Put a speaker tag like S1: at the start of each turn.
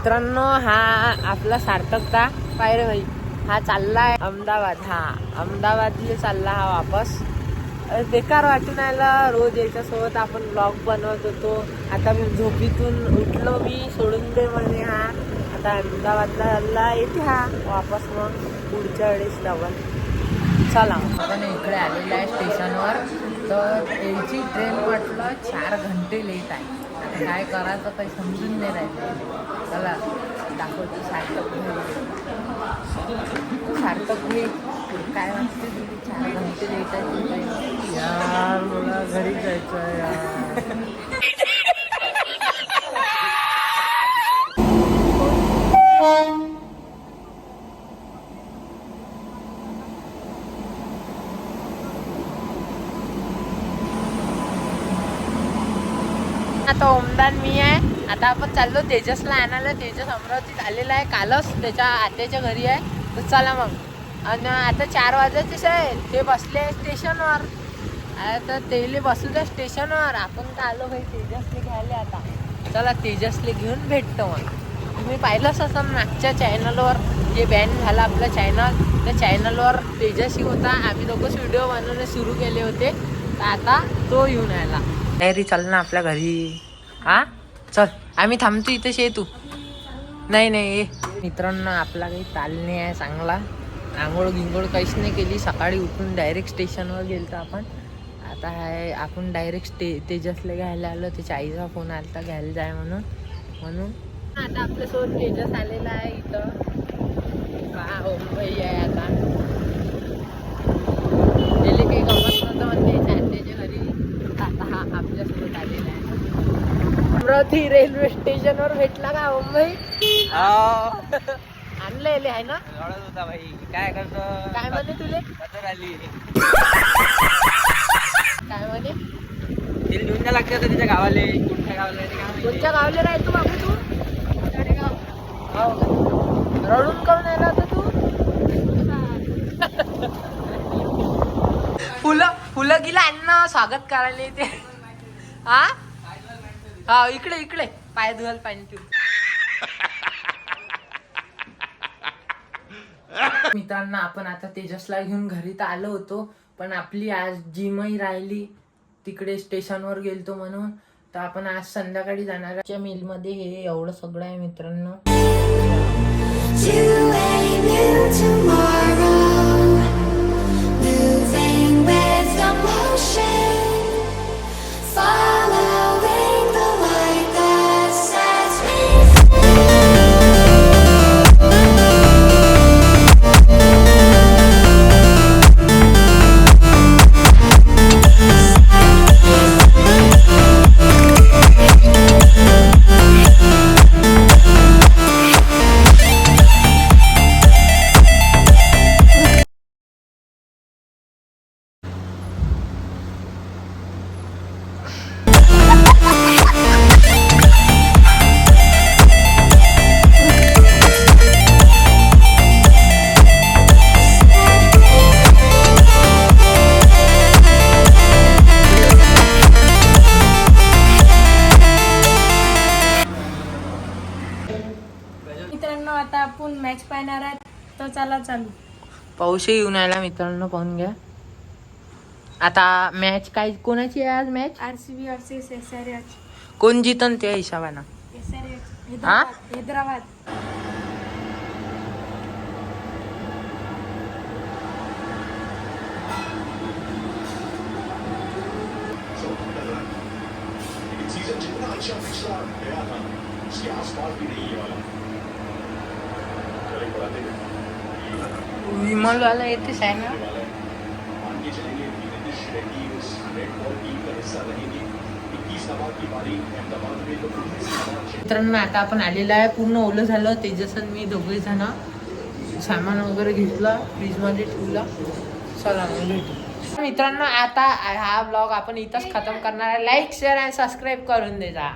S1: मित्रांनो, हा आपला सार्थकता पायरे भाई हा चाललाय अहमदाबाद. हा अहमदाबादला चालला हा वापस. बेकार वाटून आला रोज याच्यासोबत आपण ब्लॉग बनवत होतो. आता मी झोपीतून उठलो, मी सोडून दे म्हणे हा. आता अहमदाबादला चालला, येते हा वापस मग पुढच्या वेळेस डबल. चला आपण इकडे आलेलं आहे स्टेशनवर. तर याची ट्रेन म्हटलं 4 घंटे लेट आहे. आता काय करायचं काही समजून नाही राहिलं. चला दाखवतो सार्थक भाई काय वाटते तुझी 4 घंटे लेट आहे यार. मला घरी जायचं आहे यार. आता ओमदान मी आहे. आता आपण चाललो तेजसला आणायला. तेजस अमरावतीत आलेला आहे कालच, त्याच्या आत्याच्या घरी आहे. तर चला मग. आणि आता 4 वाजायचेच आहे. ते बसले स्टेशनवर. आता तेले बसू द्या स्टेशनवर. आपण तर आलो भाई तेजसले घ्यायला. आता चला तेजसले घेऊन भेटतो. मग तुम्ही पाहिलंच असं मागच्या चॅनलवर जे बॅन झाला आपला चॅनल, त्या चॅनलवर तेजसही होता. आम्ही दोघंच व्हिडिओ बनवणे सुरू केले होते. तर आता तो येऊन आला. तयारी चल ना आपल्या घरी. हा चल, आम्ही थांबतो इथेच, ये तू. नाही मित्रांनो, आपला काही ताल नाही आहे चांगला. आंघोळ गिंघोळ काहीच नाही केली. सकाळी उठून डायरेक्ट स्टेशनवर गेलो आपण. आता आहे आपण डायरेक्ट तेजसला घ्यायला आलो. त्याच्या आईचा फोन आला होता घ्यायला जाय म्हणून आता आपल्यासोबत तेजस आलेला आहे इथं. भाई आहे आता. त्याला काही गमत नव्हतं म्हणते त्याच्या घरी. आता हा आपल्यासोबत आलेला आहे. अमरावती रेल्वे स्टेशनवर भेटला का भाई? आणलेले आहे ना.
S2: होता भाई. काय करतो?
S1: काय म्हणे तुले?
S2: आली
S1: काय म्हणे?
S2: तिला घेऊन जा लागते त्याच्या गावाले. कोणत्या गावाला?
S1: कोणत्या गावले राहतो बाबू तू? रडून काऊन आला होता तू? फुलं गिला अन्न स्वागत करायला येते. हा इकडे पाय धुवायला पाहिजे तू. मित्रांनो, आपण आता तेजसला घेऊन घरी तर आलो होतो, पण आपली आज जिमही राहिली. तिकडे स्टेशनवर गेलतो म्हणून. तर आपण आज संध्याकाळी जाणार मिलमध्ये. हे एवढं सगळं आहे मित्रांनो.
S3: मित्रांनो, आता आपण मॅच पाहणार आहे. तर चला चालू.
S1: पाऊसही येऊन आला मित्रांनो, पाहून घ्या. आता मॅच काय कोणाची आहे आज मॅच?
S3: RCB versus SRH.
S1: कोण जितन त्या हिशोबानं?
S3: SRH
S1: हा?
S3: हैदराबाद.
S1: विमलवाला येतेच आहे ना. मित्रांनो, आता आपण आलेलं आहे. पूर्ण ओलं झालं. तेजस आणि मी दोघे जण सामान वगैरे घेतलं, फ्रीजमध्ये ठेवलं. चला भेटू मित्रांनो. आता हा ब्लॉग आपण इथंच खतम करणार आहे. लाईक शेअर आणि सबस्क्राईब करून द्या.